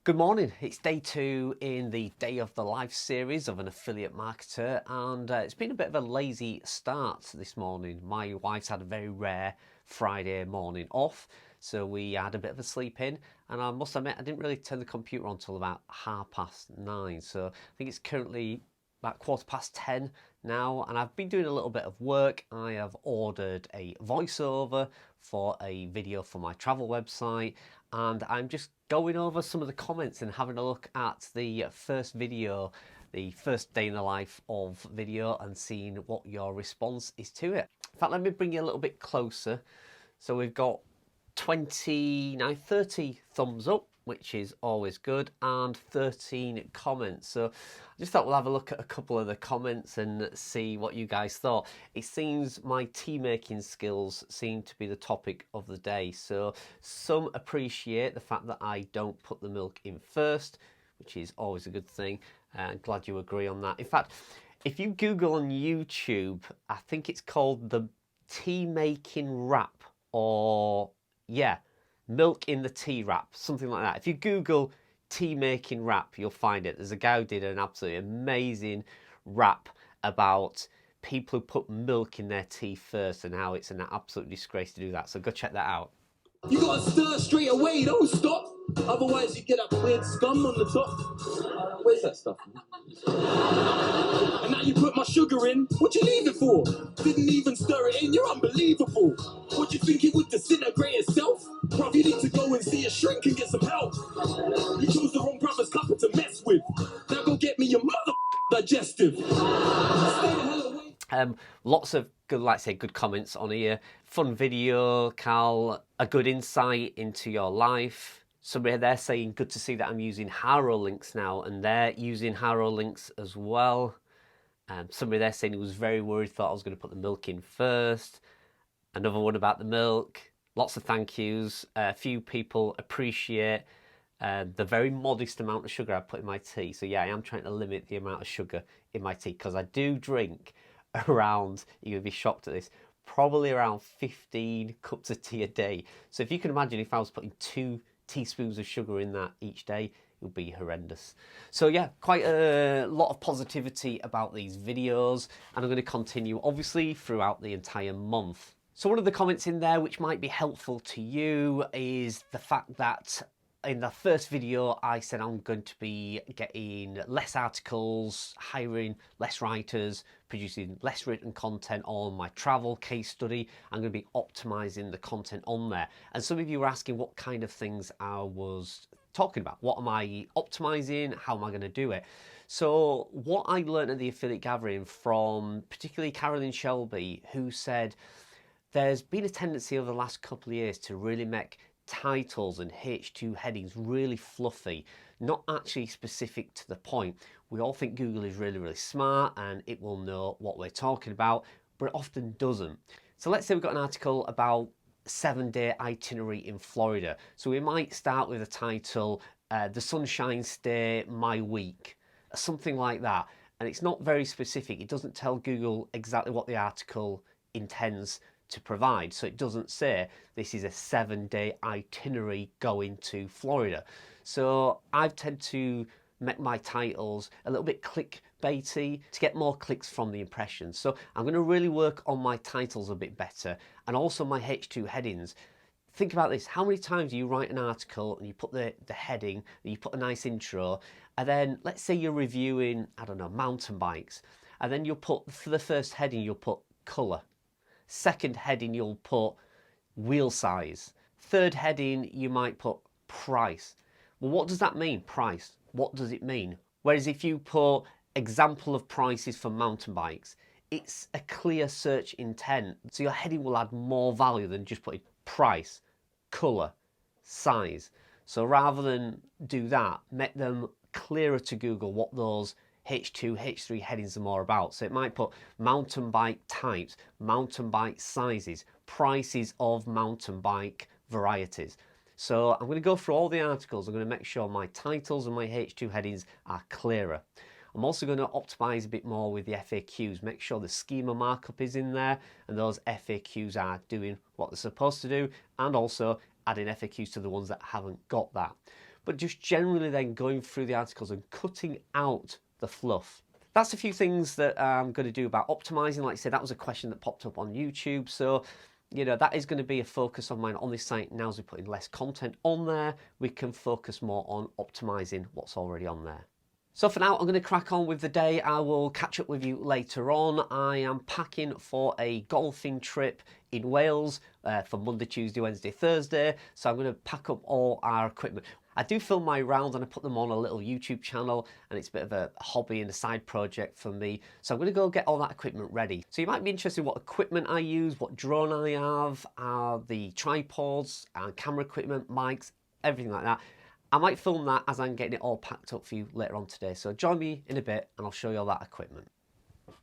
Good morning. It's day 2 in the Day of the Life series of an affiliate marketer, and it's been a bit of a lazy start this morning. My wife's had a very rare Friday morning off, so we had a bit of a sleep in, and I must admit I didn't really turn the computer on until about 9:30. So I think it's currently about 10:15 now, and I've been doing a little bit of work. I have ordered a voiceover for a video for my travel website, and I'm just going over some of the comments and having a look at the first video, the first day in the life of video, and seeing what your response is to it. In fact, let me bring you a little bit closer. So we've got 30 thumbs up, which is always good, and 13 comments. So I just thought we'll have a look at a couple of the comments and see what you guys thought. It seems my tea making skills seem to be the topic of the day. So some appreciate the fact that I don't put the milk in first, which is always a good thing. I'm glad you agree on that. In fact, if you Google on YouTube, I think it's called the tea making wrap, or yeah, milk in the tea wrap, something like that. If you Google tea making wrap, you'll find it. There's a guy who did an absolutely amazing rap about people who put milk in their tea first and how it's an absolute disgrace to do that. So go check that out. You gotta stir straight away, don't stop. Otherwise you get that weird scum on the top. Where's that stuff? And now you put my sugar in. What you leave it for? Didn't even stir it in, you're unbelievable. What you think it would disintegrate itself? Bruv, you need to go and see a shrink and get some help. You chose the wrong brother's cuppa to mess with. Now go get me your mother digestive. Stay the hell away. Lots of good, like I say, good comments on here. Fun video, Carl. A good insight into your life. Somebody there saying, good to see that I'm using Haro links now, and they're using Haro links as well. Somebody there saying he was very worried, thought I was going to put the milk in first. Another one about the milk. Lots of thank yous. A few people appreciate the very modest amount of sugar I put in my tea. So yeah, I am trying to limit the amount of sugar in my tea, because I do drink around, you're going to be shocked at this, probably around 15 cups of tea a day. So if you can imagine, if I was putting 2 teaspoons of sugar in that each day, it would be horrendous. So yeah, quite a lot of positivity about these videos, and I'm going to continue obviously throughout the entire month. So one of the comments in there which might be helpful to you is the fact that in the first video I said I'm going to be getting less articles, hiring less writers, producing less written content on my travel case study. I'm going to be optimizing the content on there. And some of you were asking what kind of things I was talking about. What am I optimizing? How am I going to do it? So what I learned at the Affiliate Gathering from particularly Carolyn Shelby, who said there's been a tendency over the last couple of years to really make titles and H2 headings really fluffy, not actually specific to the point. We all think Google is really, really smart and it will know what we're talking about, but it often doesn't. So let's say we've got an article about 7-day itinerary in Florida. So we might start with a title, The Sunshine State, My Week, something like that. And it's not very specific. It doesn't tell Google exactly what the article intends to provide. So it doesn't say this is a 7-day itinerary going to Florida. So I've tended to make my titles a little bit clickbaity to get more clicks from the impressions. So I'm going to really work on my titles a bit better, and also my H2 headings. Think about this. How many times do you write an article and you put the heading, and you put a nice intro, and then let's say you're reviewing, I don't know, mountain bikes, and then you'll put, for the first heading, you'll put colour. Second heading, you'll put wheel size. Third heading, you might put price. Well, what does that mean, price? What does it mean? Whereas if you put example of prices for mountain bikes, it's a clear search intent. So your heading will add more value than just putting price, colour, size. So rather than do that, make them clearer to Google what those H2, H3 headings are more about. So it might put mountain bike types, mountain bike sizes, prices of mountain bike varieties. So I'm going to go through all the articles. I'm going to make sure my titles and my H2 headings are clearer. I'm also going to optimize a bit more with the FAQs, make sure the schema markup is in there and those FAQs are doing what they're supposed to do, and also adding FAQs to the ones that haven't got that. but just generally then going through the articles and cutting out the fluff. That's a few things that I'm going to do about optimizing. Like I said, that was a question that popped up on YouTube. So, you know, that is going to be a focus of mine on this site. Now as we put in less content on there, we can focus more on optimizing what's already on there. So for now, I'm going to crack on with the day. I will catch up with you later on. I am packing for a golfing trip in Wales for Monday, Tuesday, Wednesday, Thursday. So I'm going to pack up all our equipment. I do film my rounds and I put them on a little YouTube channel, and it's a bit of a hobby and a side project for me. So I'm going to go get all that equipment ready. So you might be interested in what equipment I use, what drone I have, the tripods, camera equipment, mics, everything like that. I might film that as I'm getting it all packed up for you later on today. So join me in a bit and I'll show you all that equipment.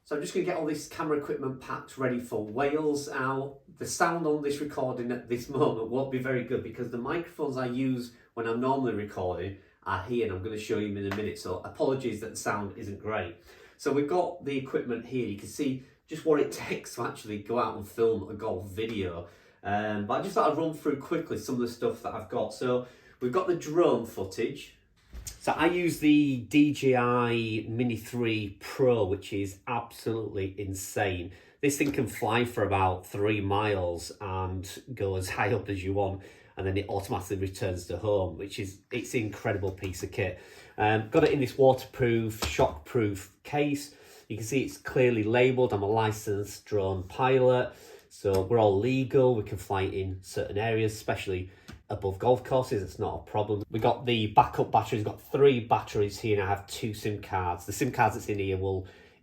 So I'm just going to get all this camera equipment packed ready for Wales. Now, the sound on this recording at this moment won't be very good because the microphones I use when I'm normally recording are here, and I'm going to show you in a minute. So apologies that the sound isn't great. So we've got the equipment here. You can see just what it takes to actually go out and film a golf video. But I just thought I'd run through quickly some of the stuff that I've got. So we've got the drone footage. So I use the DJI Mini 3 Pro, which is absolutely insane. This thing can fly for about 3 miles and go as high up as you want, and then it automatically returns to home, it's an incredible piece of kit. Got it in this waterproof, shockproof case. You can see it's clearly labelled. I'm a licensed drone pilot, so we're all legal. We can fly in certain areas, especially above golf courses. It's not a problem. We got the backup batteries. We've got 3 batteries here, and I have 2 SIM cards. The SIM cards that's in here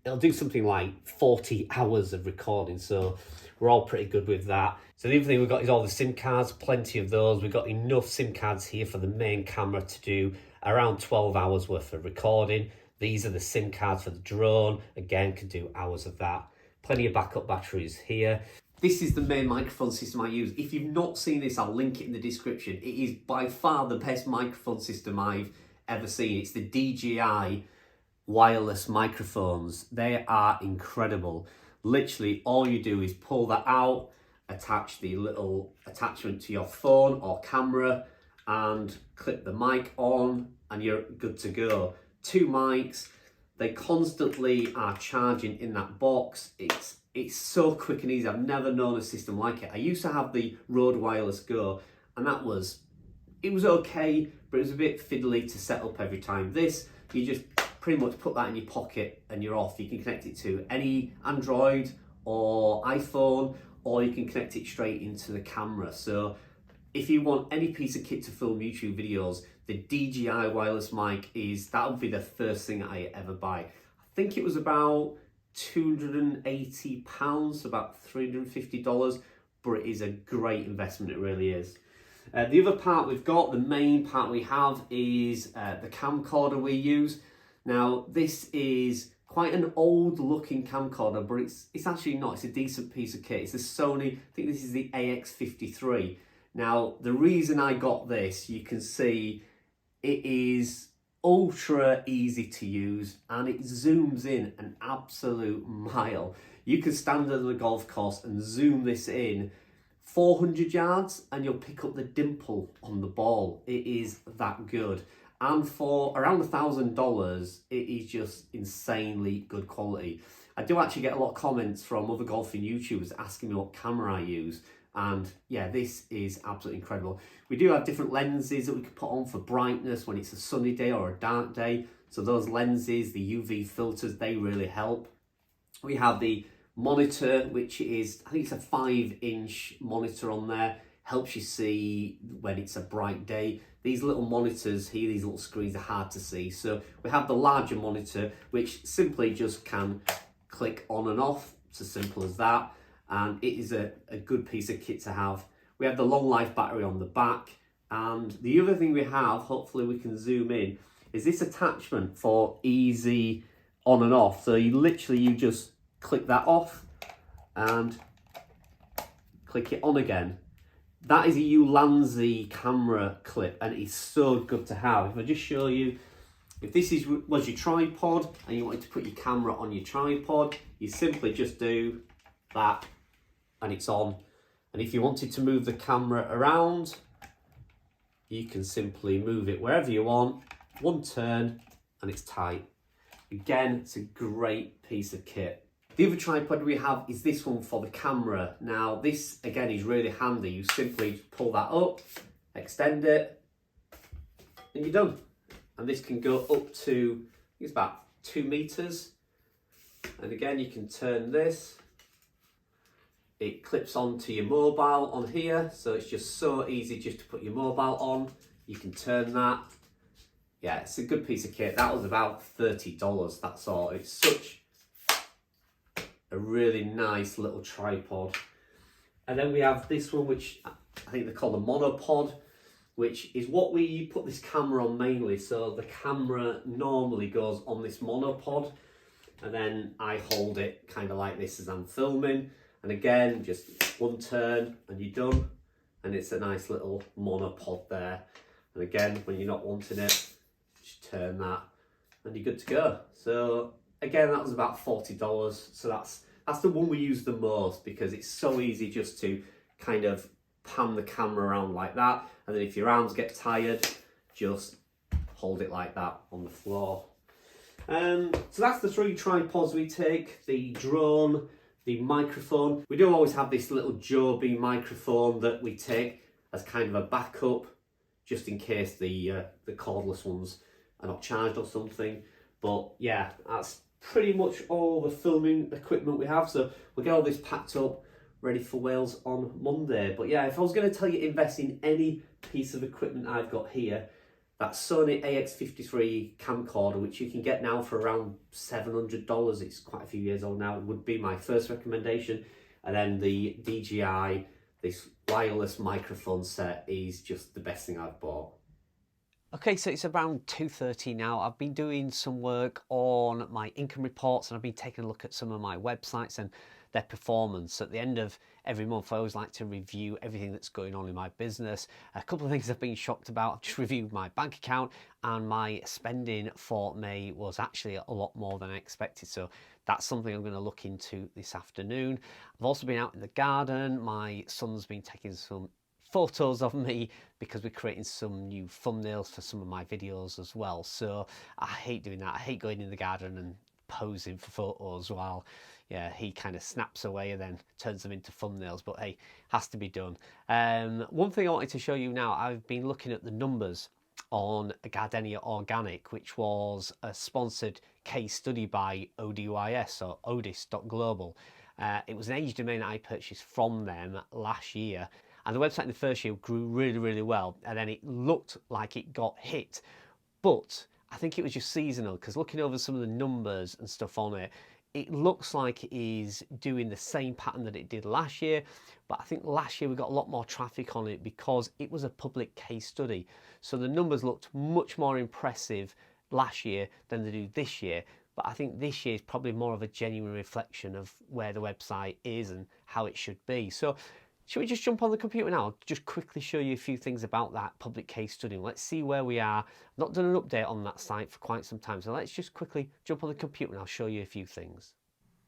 it'll do something like 40 hours of recording, so we're all pretty good with that. So the other thing we've got is all the SIM cards, plenty of those. We've got enough SIM cards here for the main camera to do around 12 hours worth of recording. These are the SIM cards for the drone. Again, can do hours of that. Plenty of backup batteries here. This is the main microphone system I use. If you've not seen this, I'll link it in the description. It is by far the best microphone system I've ever seen. It's the DJI wireless microphones. They are incredible. Literally, all you do is pull that out, attach the little attachment to your phone or camera, and clip the mic on, and you're good to go. 2 mics. They constantly are charging in that box. It's so quick and easy. I've never known a system like it. I used to have the Rode Wireless Go, and it was okay, but it was a bit fiddly to set up every time. This, you just pretty much put that in your pocket and you're off. You can connect it to any Android or iPhone, or you can connect it straight into the camera. So if you want any piece of kit to film YouTube videos, the DJI wireless mic that would be the first thing I ever buy. I think it was about £280, about $350, but it is a great investment, it really is. The other part we've got, the main part we have, is the camcorder we use. Now, this is quite an old looking camcorder, but it's actually not. It's a decent piece of kit. It's the Sony, I think this is the AX53. Now, the reason I got this, you can see it is ultra easy to use, and it zooms in an absolute mile. You can stand on a golf course and zoom this in 400 yards and you'll pick up the dimple on the ball. It is that good. And for around $1,000, it is just insanely good quality. I do actually get a lot of comments from other golfing YouTubers asking me what camera I use. And yeah, this is absolutely incredible. We do have different lenses that we can put on for brightness when it's a sunny day or a dark day. So those lenses, the UV filters, they really help. We have the monitor, which is, I think it's a 5-inch monitor on there. Helps you see when it's a bright day. These little monitors here, these little screens are hard to see. So we have the larger monitor, which simply just can click on and off. It's as simple as that. And it is a good piece of kit to have. We have the long life battery on the back. And the other thing we have, hopefully we can zoom in, is this attachment for easy on and off. So you just click that off and click it on again. That is a Ulanzi camera clip, and it's so good to have. If I just show you, if this was your tripod and you wanted to put your camera on your tripod, you simply just do that and it's on. And if you wanted to move the camera around, you can simply move it wherever you want, one turn, and it's tight. Again, it's a great piece of kit. The other tripod we have is this one for the camera. Now this again is really handy. You simply pull that up, extend it, and you're done. And this can go up to, it's about 2 meters. And again, you can turn this. It clips onto your mobile on here. So it's just so easy just to put your mobile on. You can turn that. Yeah, it's a good piece of kit. That was about $30, that's all. It's such a really nice little tripod. And then we have this one, which I think they call the monopod, which is what we put this camera on mainly. So the camera normally goes on this monopod, and then I hold it kind of like this as I'm filming. And again, just one turn and you're done. And it's a nice little monopod there. And again, when you're not wanting it, just turn that and you're good to go. So again, that was about $40. So that's the one we use the most, because it's so easy just to kind of pan the camera around like that. And then if your arms get tired, just hold it like that on the floor. So that's the 3 tripods we take: the drone, the microphone. We do always have this little Joby microphone that we take as kind of a backup, just in case the cordless ones are not charged or something. But yeah, that's pretty much all the filming equipment we have. So we'll get all this packed up, ready for Wales on Monday. But yeah, if I was going to tell you invest in any piece of equipment I've got here, that Sony AX53 camcorder, which you can get now for around $700, it's quite a few years old now, would be my first recommendation. And then the DJI, this wireless microphone set, is just the best thing I've bought. Okay, so it's around 2:30 now. I've been doing some work on my income reports, and I've been taking a look at some of my websites and their performance. At the end of every month, I always like to review everything that's going on in my business. A couple of things I've been shocked about: I've just reviewed my bank account, and my spending for May was actually a lot more than I expected. So that's something I'm going to look into this afternoon. I've also been out in the garden. My son's been taking some photos of me because we're creating some new thumbnails for some of my videos as well. So I hate doing that. I hate going in the garden and posing for photos while he kind of snaps away and then turns them into thumbnails. But hey, has to be done. One thing I wanted to show you now, I've been looking at the numbers on Gardenia Organic, which was a sponsored case study by ODYS, or Odys.global. It was an age domain that I purchased from them last year. And the website in the first year grew really, really well. And then it looked like it got hit. But I think it was just seasonal, because looking over some of the numbers and stuff on it, it looks like it is doing the same pattern that it did last year. But I think last year we got a lot more traffic on it because it was a public case study. So the numbers looked much more impressive last year than they do this year. But I think this year is probably more of a genuine reflection of where the website is and how it should be. So should we just jump on the computer now? I'll just quickly show you a few things about that public case study. Let's see where we are. I've not done an update on that site for quite some time, so let's just quickly jump on the computer and I'll show you a few things.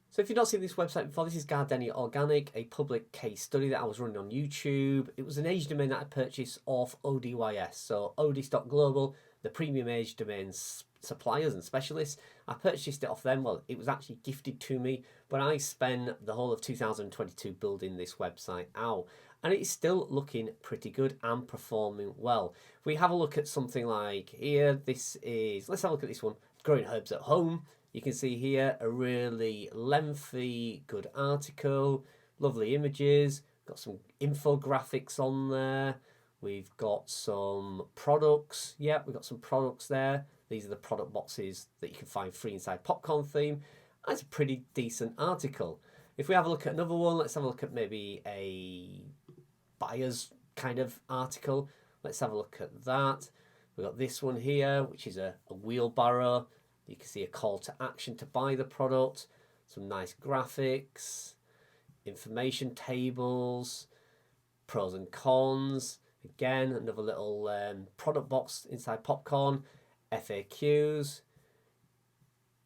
So if you've not seen this website before, this is Gardenia Organic, a public case study that I was running on YouTube. It was an age domain that I purchased off ODYS, so Odys.global, the premium age domains suppliers and specialists. I purchased it off them. Well, it was actually gifted to me, but I spent the whole of 2022 building this website out, and it's still looking pretty good and performing well. If we have a look at something like here, let's have a look at this one, Growing Herbs at Home. You can see here a really lengthy, good article, lovely images, got some infographics on there. We've got some products. Yeah, we've got some products there. These are the product boxes that you can find free inside Popcorn Theme. That's a pretty decent article. If we have a look at another one, let's have a look at maybe a buyer's kind of article. Let's have a look at that. We've got this one here, which is a wheelbarrow. You can see a call to action to buy the product, some nice graphics, information tables, pros and cons. Again, another little product box inside Popcorn, FAQs,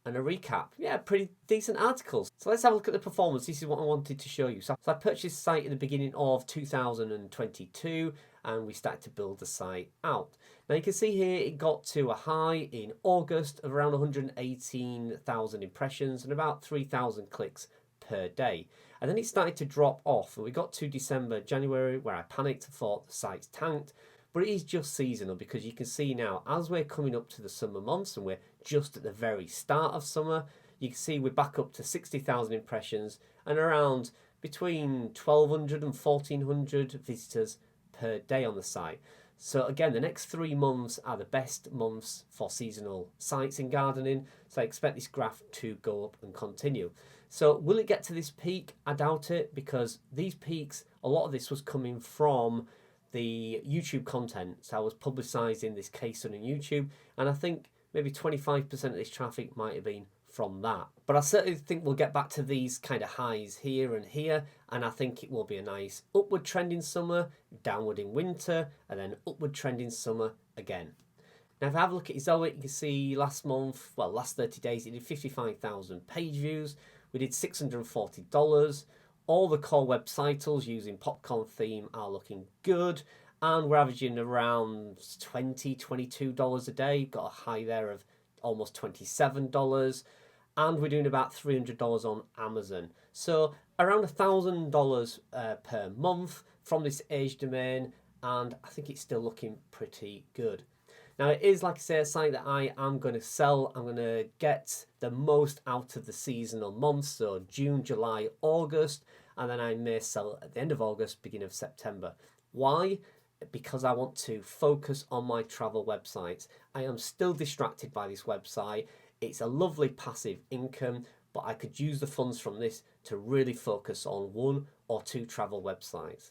and a recap. Yeah, pretty decent articles. So let's have a look at the performance. This is what I wanted to show you. So I purchased this site at the beginning of 2022 and we started to build the site out. Now you can see here it got to a high in August of around 118,000 impressions and about 3,000 clicks per day. And then it started to drop off and we got to December, January where I panicked and thought the site's tanked. But it is just seasonal because you can see now as we're coming up to the summer months and we're just at the very start of summer, you can see we're back up to 60,000 impressions and around between 1,200 and 1,400 visitors per day on the site. So again, the next 3 months are the best months for seasonal sites in gardening. So I expect this graph to go up and continue. So will it get to this peak? I doubt it, because these peaks, a lot of this was coming from the YouTube content. So I was publicising this case study on YouTube, and I think maybe 25% of this traffic might have been from that. But I certainly think we'll get back to these kind of highs here and here, and I think it will be a nice upward trend in summer, downward in winter, and then upward trend in summer again. Now if I have a look at Ezoic, you can see last 30 days, it did 55,000 page views. We did $640. All the core web titles using Popcorn theme are looking good, and we're averaging around $20, $22 a day. Got a high there of almost $27, and we're doing about $300 on Amazon. So around $1,000 per month from this age domain, and I think it's still looking pretty good. Now it is, like I say, a site that I am going to sell. I'm going to get the most out of the seasonal months, so June, July, August, and then I may sell at the end of August, beginning of September. Why? Because I want to focus on my travel websites. I am still distracted by this website. It's a lovely passive income, but I could use the funds from this to really focus on 1 or 2 travel websites.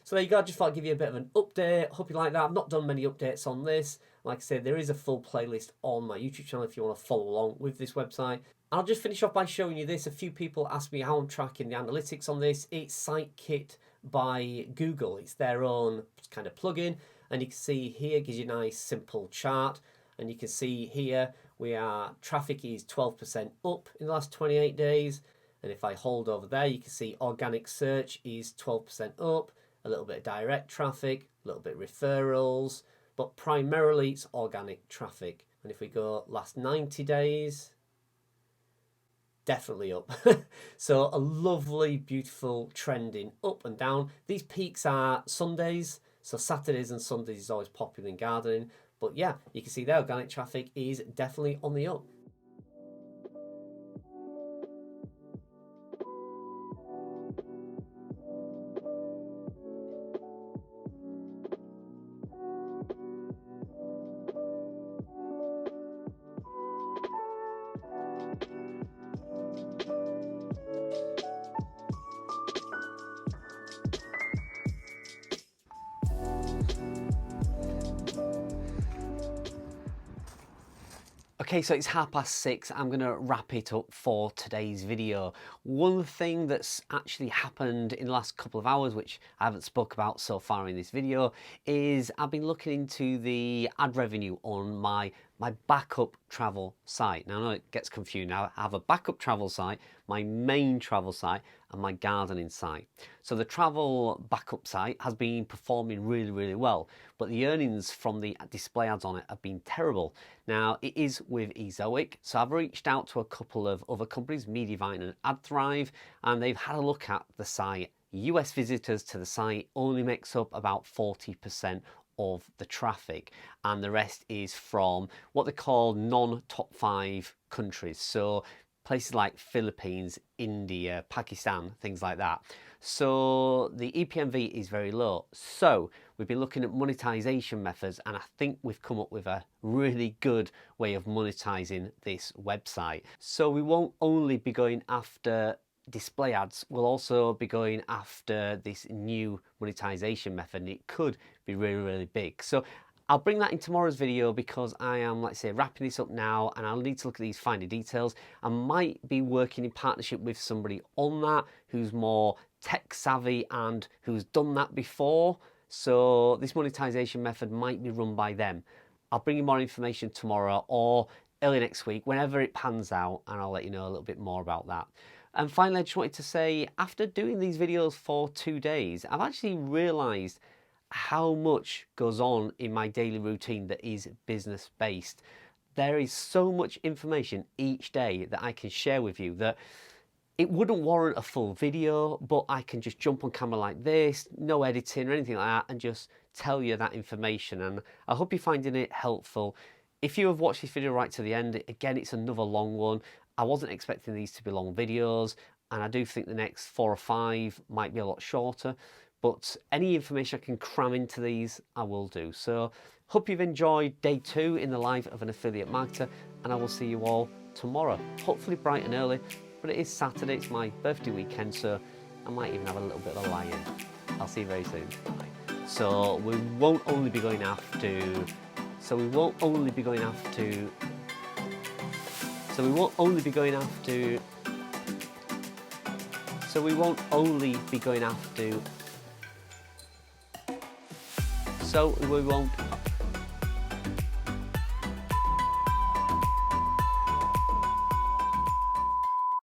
So there you go, I just thought I'd give you a bit of an update. Hope you like that. I've not done many updates on this. Like I said, there is a full playlist on my YouTube channel if you want to follow along with this website. I'll just finish off by showing you this. A few people ask me how I'm tracking the analytics on this. It's SiteKit by Google. It's their own kind of plugin. And you can see here, gives you a nice simple chart. And you can see here, traffic is 12% up in the last 28 days. And if I hold over there, you can see organic search is 12% up. A little bit of direct traffic, a little bit of referrals, but primarily it's organic traffic. And if we go last 90 days, definitely up. So a lovely, beautiful trending up and down. These peaks are Sundays, so Saturdays and Sundays is always popular in gardening. But yeah, you can see there organic traffic is definitely on the up. Okay, so it's 6:30. I'm going to wrap it up for today's video. One thing that's actually happened in the last couple of hours, which I haven't spoke about so far in this video, is I've been looking into the ad revenue on my backup travel site. Now I know it gets confusing. Now I have a backup travel site, my main travel site, and my gardening site. So the travel backup site has been performing really, really well, but the earnings from the display ads on it have been terrible. Now it is with Ezoic, so I've reached out to a couple of other companies, Mediavine and AdThrive, and they've had a look at the site. US visitors to the site only makes up about 40% of the traffic, and the rest is from what they call non-top 5 countries, so places like Philippines, India, Pakistan, things like that. So the EPMV is very low. So we've been looking at monetization methods, and I think we've come up with a really good way of monetizing this website. So we won't only be going after display ads, we'll also be going after this new monetization method, and it could be really, really big. So I'll bring that in tomorrow's video because I am, like I say, wrapping this up now, and I'll need to look at these finer details. I might be working in partnership with somebody on that who's more tech savvy and who's done that before. So this monetization method might be run by them. I'll bring you more information tomorrow, or early next week, whenever it pans out, and I'll let you know a little bit more about that. And finally, I just wanted to say, after doing these videos for 2 days, I've actually realised how much goes on in my daily routine that is business based. There is so much information each day that I can share with you that it wouldn't warrant a full video, but I can just jump on camera like this, no editing or anything like that, and just tell you that information. And I hope you're finding it helpful. If you have watched this video right to the end, again, it's another long one. I wasn't expecting these to be long videos, and I do think the next 4 or 5 might be a lot shorter, but any information I can cram into these, I will do. So hope you've enjoyed day 2 in the life of an affiliate marketer, and I will see you all tomorrow, hopefully bright and early, but it is Saturday, it's my birthday weekend, so I might even have a little bit of a lie-in. I'll see you very soon. So we won't only be going after So we won't only be going after So we won't only be going after So we won't only be going after So we won't